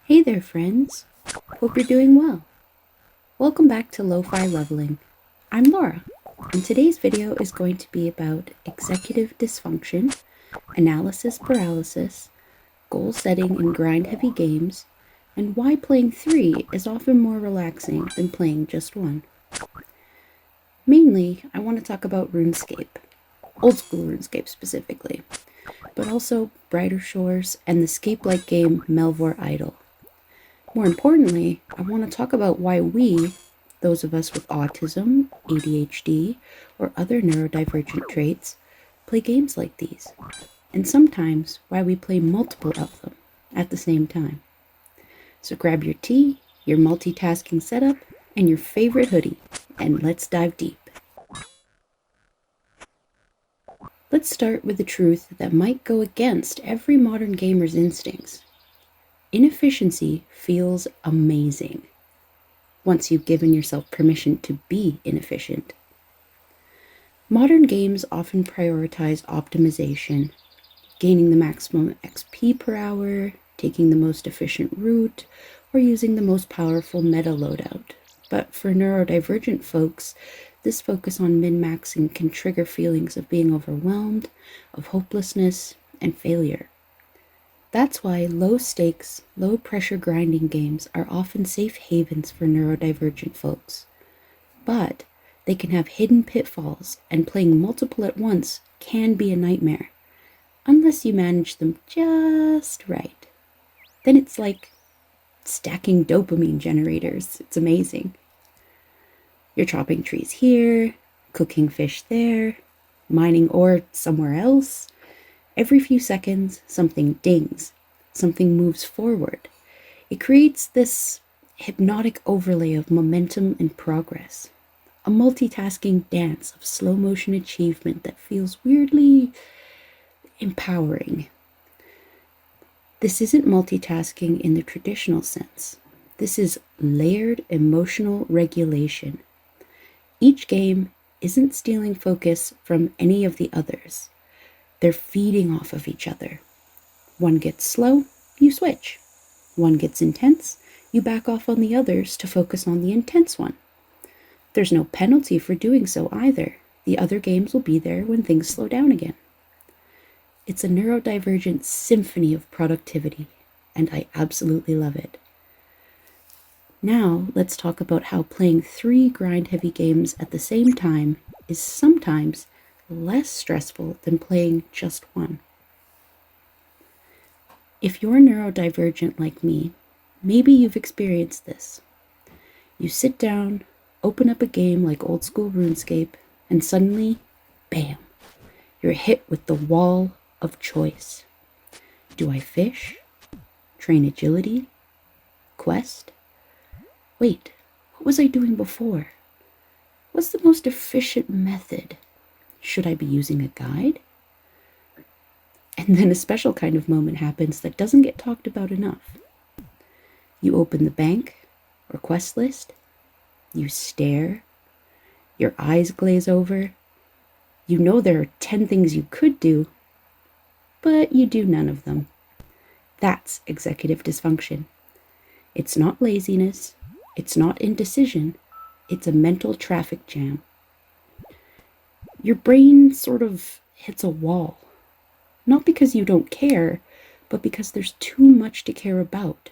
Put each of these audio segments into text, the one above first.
Hey there, friends. Hope you're doing well. Welcome back to Lo-Fi Leveling. I'm Laura, and today's video is going to be about executive dysfunction, analysis paralysis, goal setting in grind-heavy games, and why playing 3 is often more relaxing than playing just 1. Mainly, I want to talk about RuneScape, Old School RuneScape specifically, but also Brighter Shores and the Scape-like game Melvor Idle. More importantly, I want to talk about why we, those of us with autism, ADHD, or other neurodivergent traits, play games like these, and sometimes why we play multiple of them at the same time. So grab your tea, your multitasking setup, and your favorite hoodie, and let's dive deep. Let's start with the truth that might go against every modern gamer's instincts. Inefficiency feels amazing once you've given yourself permission to be inefficient. Modern games often prioritize optimization, gaining the maximum XP per hour, taking the most efficient route, or using the most powerful meta loadout. But for neurodivergent folks, this focus on min-maxing can trigger feelings of being overwhelmed, of hopelessness, and failure. That's why low-stakes, low-pressure grinding games are often safe havens for neurodivergent folks. But they can have hidden pitfalls, and playing multiple at once can be a nightmare, unless you manage them just right. Then it's like stacking dopamine generators. It's amazing. You're chopping trees here, cooking fish there, mining ore somewhere else. Every few seconds, something dings, something moves forward. It creates this hypnotic overlay of momentum and progress, a multitasking dance of slow motion achievement that feels weirdly empowering. This isn't multitasking in the traditional sense. This is layered emotional regulation. Each game isn't stealing focus from any of the others. They're feeding off of each other. One gets slow, you switch. One gets intense, you back off on the others to focus on the intense one. There's no penalty for doing so either. The other games will be there when things slow down again. It's a neurodivergent symphony of productivity, and I absolutely love it. Now, let's talk about how playing 3 grind-heavy games at the same time is sometimes less stressful than playing just 1. If you're neurodivergent like me, maybe you've experienced this. You sit down, open up a game like Old School RuneScape, and suddenly, bam, you're hit with the wall of choice. Do I fish? Train agility? Quest? Wait, what was I doing before? What's the most efficient method? Should I be using a guide? And then a special kind of moment happens that doesn't get talked about enough. You open the bank or quest list, you stare, your eyes glaze over. You know there are 10 things you could do, but you do none of them. That's executive dysfunction. It's not laziness, it's not indecision, it's a mental traffic jam. Your brain sort of hits a wall. Not because you don't care, but because there's too much to care about,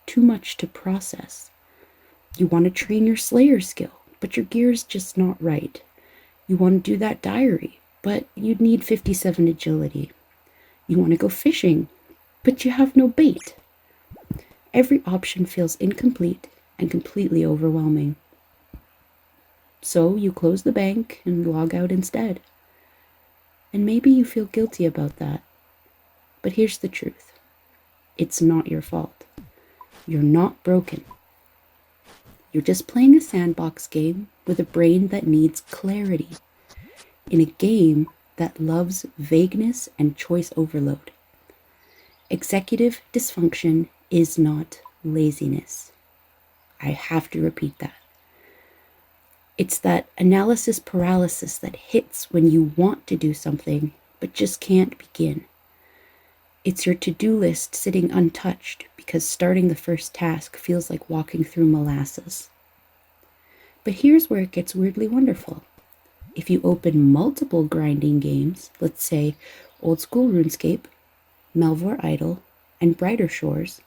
too much to process. You want to train your Slayer skill, but your gear's just not right. You want to do that diary, but you'd need 57 agility. You want to go fishing, but you have no bait. Every option feels incomplete and completely overwhelming. So you close the bank and log out instead. And maybe you feel guilty about that. But here's the truth. It's not your fault. You're not broken. You're just playing a sandbox game with a brain that needs clarity. In a game that loves vagueness and choice overload. Executive dysfunction is not laziness. I have to repeat that. It's that analysis paralysis that hits when you want to do something, but just can't begin. It's your to-do list sitting untouched because starting the first task feels like walking through molasses. But here's where it gets weirdly wonderful. If you open multiple grinding games, let's say Old School RuneScape, Melvor Idle, and Brighter Shores,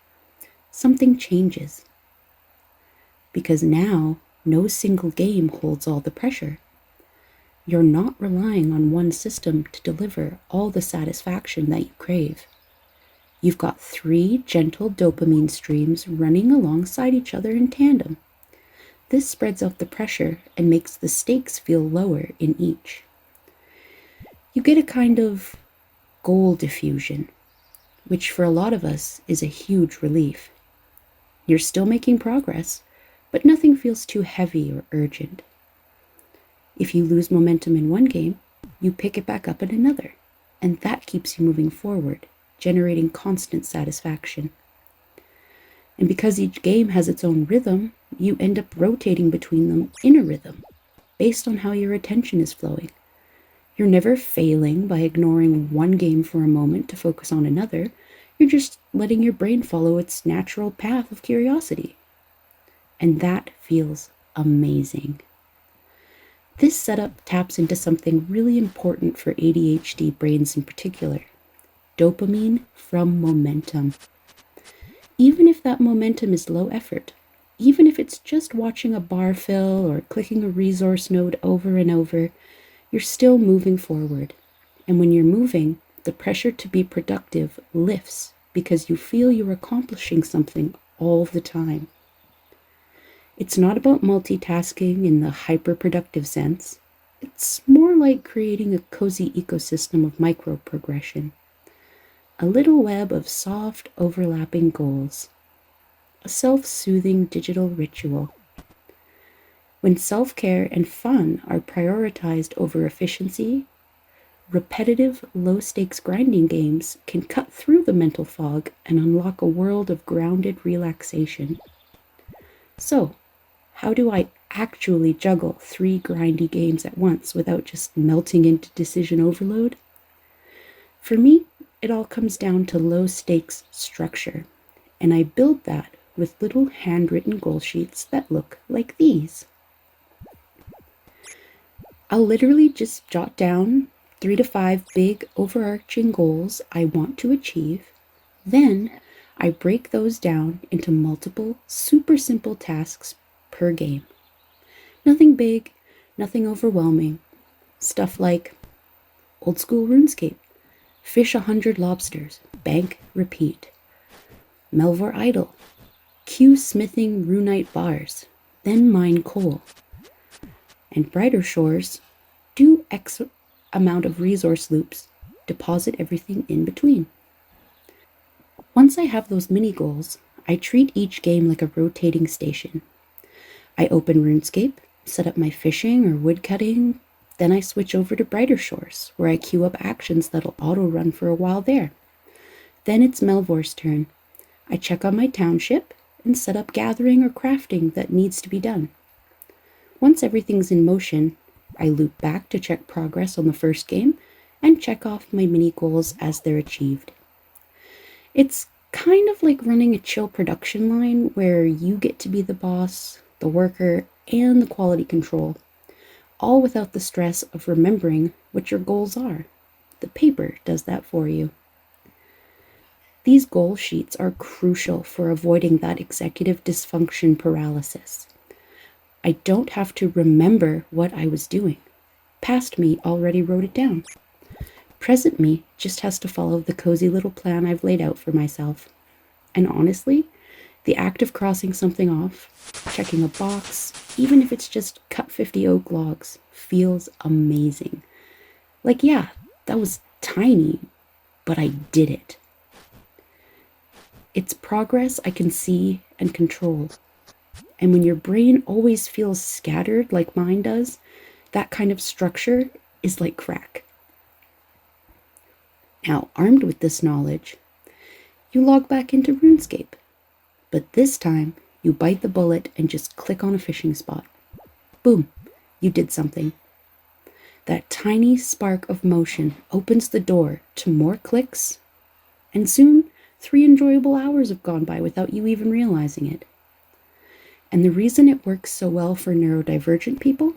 something changes. Because now, no single game holds all the pressure. You're not relying on one system to deliver all the satisfaction that you crave. You've got 3 gentle dopamine streams running alongside each other in tandem. This spreads out the pressure and makes the stakes feel lower in each. You get a kind of goal diffusion, which for a lot of us is a huge relief. You're still making progress, but nothing feels too heavy or urgent. If you lose momentum in one game, you pick it back up in another, and that keeps you moving forward, generating constant satisfaction. And because each game has its own rhythm, you end up rotating between them in a rhythm, based on how your attention is flowing. You're never failing by ignoring one game for a moment to focus on another. You're just letting your brain follow its natural path of curiosity. And that feels amazing. This setup taps into something really important for ADHD brains in particular: dopamine from momentum. Even if that momentum is low effort, even if it's just watching a bar fill or clicking a resource node over and over, you're still moving forward. And when you're moving, the pressure to be productive lifts because you feel you're accomplishing something all the time. It's not about multitasking in the hyper-productive sense. It's more like creating a cozy ecosystem of micro-progression. A little web of soft, overlapping goals. A self-soothing digital ritual. When self-care and fun are prioritized over efficiency, repetitive, low-stakes grinding games can cut through the mental fog and unlock a world of grounded relaxation. So, how do I actually juggle 3 grindy games at once without just melting into decision overload? For me, it all comes down to low-stakes structure, and I build that with little handwritten goal sheets that look like these. I'll literally just jot down 3 to 5 big overarching goals I want to achieve. Then I break those down into multiple super simple tasks per game. Nothing big, nothing overwhelming. Stuff like Old School RuneScape, fish 100 lobsters, bank, repeat. Melvor Idle, queue smithing runite bars, then mine coal. And Brighter Shores, do X amount of resource loops, deposit everything in between. Once I have those mini goals, I treat each game like a rotating station. I open RuneScape, set up my fishing or woodcutting, then I switch over to Brighter Shores, where I queue up actions that'll auto-run for a while there. Then it's Melvor's turn. I check on my township and set up gathering or crafting that needs to be done. Once everything's in motion, I loop back to check progress on the first game and check off my mini goals as they're achieved. It's kind of like running a chill production line where you get to be the boss, the worker, and the quality control, all without the stress of remembering what your goals are. The paper does that for you. These goal sheets are crucial for avoiding that executive dysfunction paralysis. I don't have to remember what I was doing. Past me already wrote it down. Present me just has to follow the cozy little plan I've laid out for myself. And honestly, the act of crossing something off, checking a box, even if it's just cut 50 oak logs, feels amazing. Like, yeah, that was tiny, but I did it. It's progress I can see and control. And when your brain always feels scattered like mine does, that kind of structure is like crack. Now, armed with this knowledge, you log back into RuneScape. But this time, you bite the bullet and just click on a fishing spot. Boom, you did something. That tiny spark of motion opens the door to more clicks, and soon 3 enjoyable hours have gone by without you even realizing it. And the reason it works so well for neurodivergent people,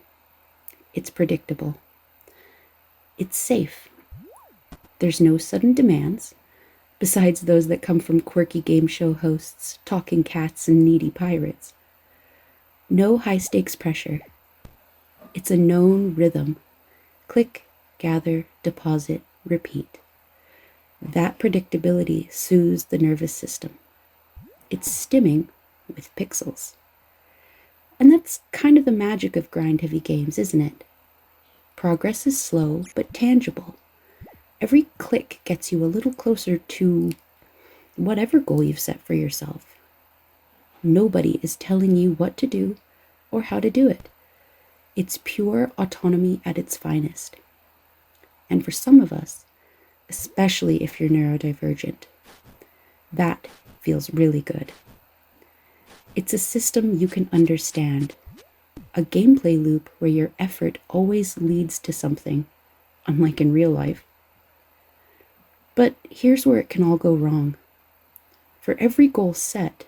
it's predictable. It's safe. There's no sudden demands, besides those that come from quirky game show hosts, talking cats, and needy pirates. No high-stakes pressure. It's a known rhythm. Click, gather, deposit, repeat. That predictability soothes the nervous system. It's stimming with pixels. And that's kind of the magic of grind-heavy games, isn't it? Progress is slow but tangible. Every click gets you a little closer to whatever goal you've set for yourself. Nobody is telling you what to do or how to do it. It's pure autonomy at its finest. And for some of us, especially if you're neurodivergent, that feels really good. It's a system you can understand, a gameplay loop where your effort always leads to something, unlike in real life. But here's where it can all go wrong. For every goal set,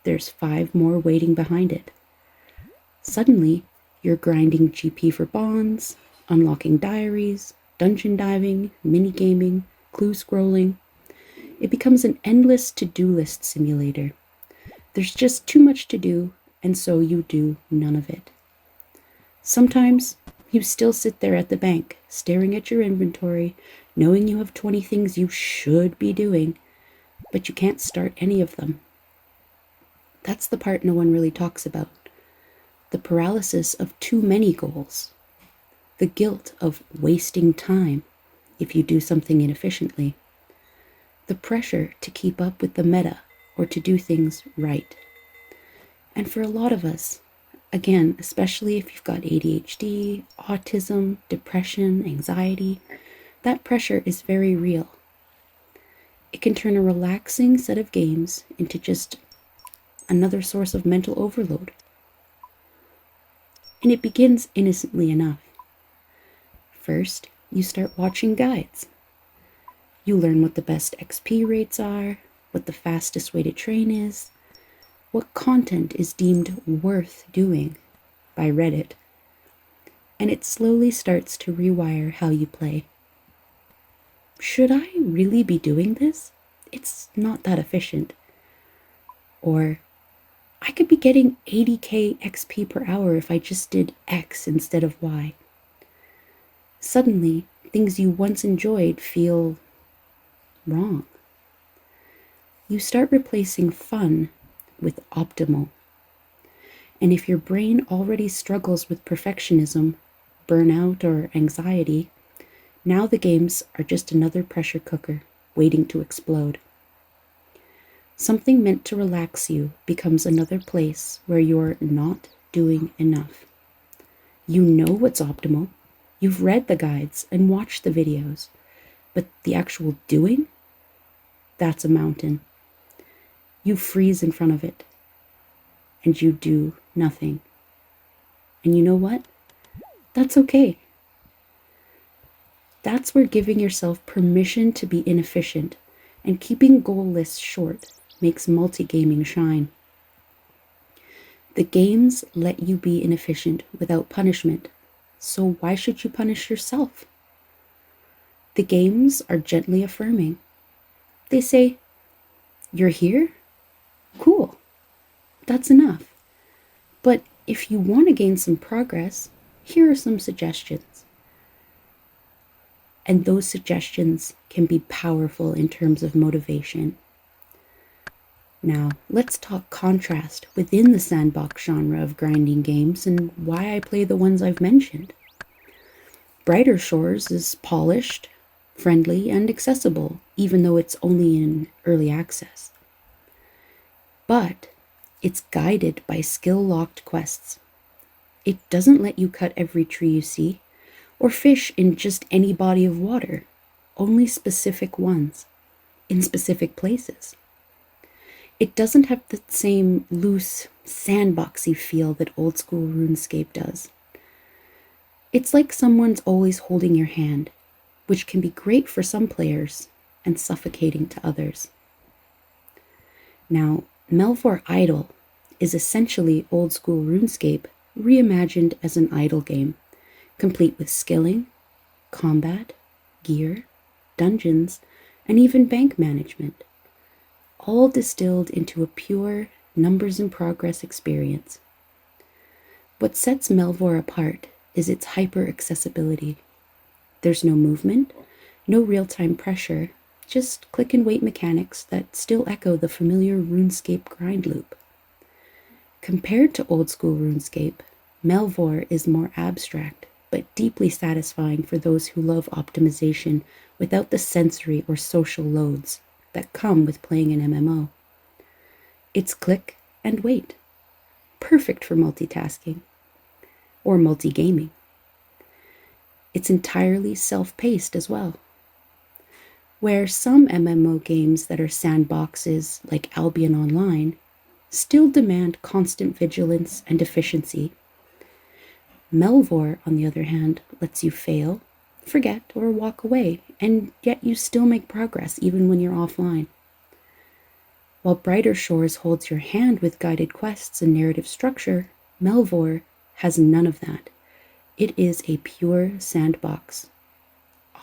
there's 5 more waiting behind it. Suddenly, you're grinding GP for bonds, unlocking diaries, dungeon diving, mini-gaming, clue scrolling. It becomes an endless to-do list simulator. There's just too much to do, and so you do none of it. Sometimes, you still sit there at the bank, staring at your inventory, knowing you have 20 things you should be doing, but you can't start any of them. That's the part no one really talks about. The paralysis of too many goals. The guilt of wasting time if you do something inefficiently. The pressure to keep up with the meta or to do things right. And for a lot of us, again, especially if you've got ADHD, autism, depression, anxiety, that pressure is very real. It can turn a relaxing set of games into just another source of mental overload. And it begins innocently enough. First, you start watching guides. You learn what the best XP rates are, what the fastest way to train is, what content is deemed worth doing by Reddit. And it slowly starts to rewire how you play. Should I really be doing this? It's not that efficient. Or, I could be getting 80k XP per hour if I just did X instead of Y. Suddenly, things you once enjoyed feel wrong. You start replacing fun with optimal. And if your brain already struggles with perfectionism, burnout, or anxiety, now the games are just another pressure cooker waiting to explode. Something meant to relax you becomes another place where you're not doing enough. You know what's optimal. You've read the guides and watched the videos, but the actual doing, that's a mountain. You freeze in front of it, and you do nothing. And you know what? That's okay. That's where giving yourself permission to be inefficient and keeping goal lists short makes multi-gaming shine. The games let you be inefficient without punishment, so why should you punish yourself? The games are gently affirming. They say, "You're here? Cool. That's enough. But if you want to gain some progress, here are some suggestions." And those suggestions can be powerful in terms of motivation. Now, let's talk contrast within the sandbox genre of grinding games and why I play the ones I've mentioned. Brighter Shores is polished, friendly, and accessible, even though it's only in early access. But it's guided by skill-locked quests. It doesn't let you cut every tree you see, or fish in just any body of water, only specific ones, in specific places. It doesn't have the same loose, sandboxy feel that Old School RuneScape does. It's like someone's always holding your hand, which can be great for some players and suffocating to others. Now, Melvor Idle is essentially Old School RuneScape reimagined as an idle game, complete with skilling, combat, gear, dungeons, and even bank management, all distilled into a pure numbers and progress experience. What sets Melvor apart is its hyper accessibility. There's no movement, no real-time pressure, just click and wait mechanics that still echo the familiar RuneScape grind loop. Compared to Old School RuneScape, Melvor is more abstract, but deeply satisfying for those who love optimization without the sensory or social loads that come with playing an MMO. It's click and wait, perfect for multitasking or multi-gaming. It's entirely self-paced as well. Where some MMO games that are sandboxes like Albion Online still demand constant vigilance and efficiency, Melvor, on the other hand, lets you fail, forget, or walk away, and yet you still make progress even when you're offline. While Brighter Shores holds your hand with guided quests and narrative structure, Melvor has none of that. It is a pure sandbox.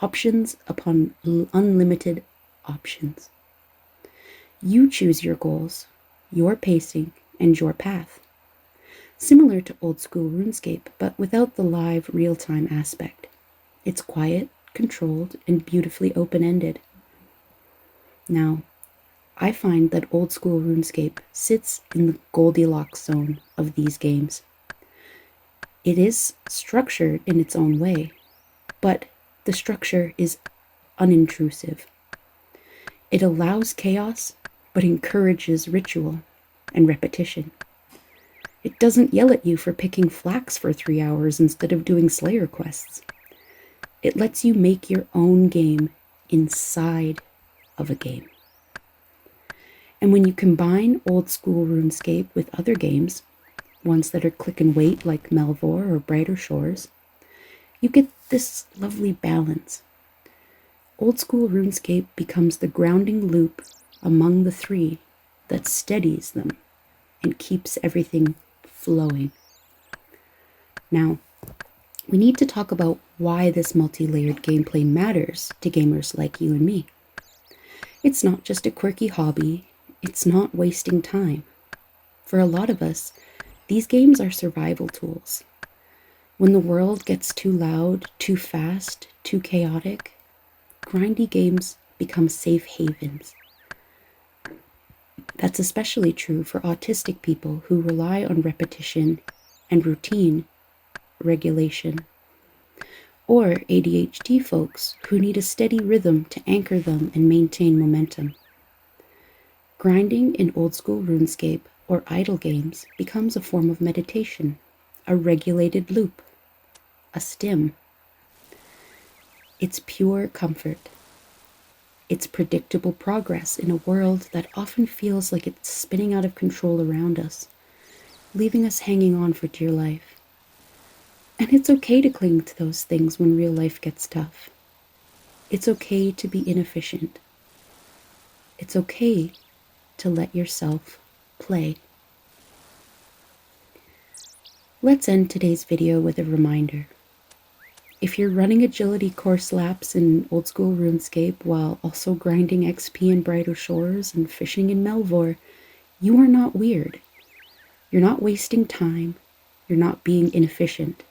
Options upon unlimited options. You choose your goals, your pacing, and your path. Similar to Old School RuneScape, but without the live, real-time aspect. It's quiet, controlled, and beautifully open-ended. Now, I find that Old School RuneScape sits in the Goldilocks zone of these games. It is structured in its own way, but the structure is unintrusive. It allows chaos, but encourages ritual and repetition. It doesn't yell at you for picking flax for 3 hours instead of doing Slayer quests. It lets you make your own game inside of a game. And when you combine Old School RuneScape with other games, ones that are click and wait like Melvor or Brighter Shores, you get this lovely balance. Old School RuneScape becomes the grounding loop among the three that steadies them and keeps everything flowing. Now, we need to talk about why this multi-layered gameplay matters to gamers like you and me. It's not just a quirky hobby, it's not wasting time. For a lot of us, these games are survival tools. When the world gets too loud, too fast, too chaotic, grindy games become safe havens. That's especially true for autistic people who rely on repetition and routine regulation, or ADHD folks who need a steady rhythm to anchor them and maintain momentum. Grinding in Old School RuneScape or idle games becomes a form of meditation, a regulated loop, a stim. It's pure comfort. It's predictable progress in a world that often feels like it's spinning out of control around us, leaving us hanging on for dear life. And it's okay to cling to those things when real life gets tough. It's okay to be inefficient. It's okay to let yourself play. Let's end today's video with a reminder. If you're running agility course laps in Old School RuneScape while also grinding XP in Brighter Shores and fishing in Melvor, you are not weird. You're not wasting time. You're not being inefficient.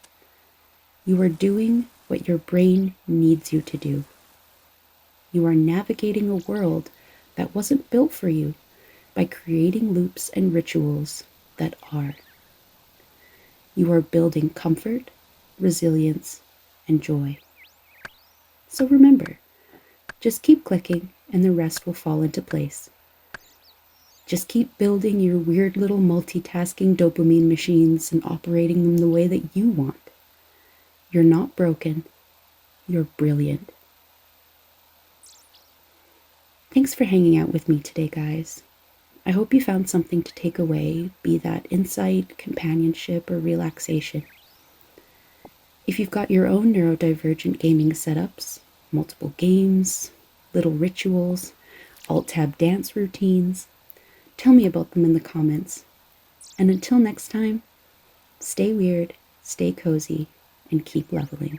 You are doing what your brain needs you to do. You are navigating a world that wasn't built for you by creating loops and rituals that are. You are building comfort, resilience, and joy. So remember, just keep clicking and the rest will fall into place. Just keep building your weird little multitasking dopamine machines and operating them the way that you want. You're not broken. You're brilliant. Thanks for hanging out with me today, guys. I hope you found something to take away, be that insight, companionship, or relaxation. If you've got your own neurodivergent gaming setups, multiple games, little rituals, alt-tab dance routines, Tell me about them in the comments. And until next time, stay weird, stay cozy, and keep leveling.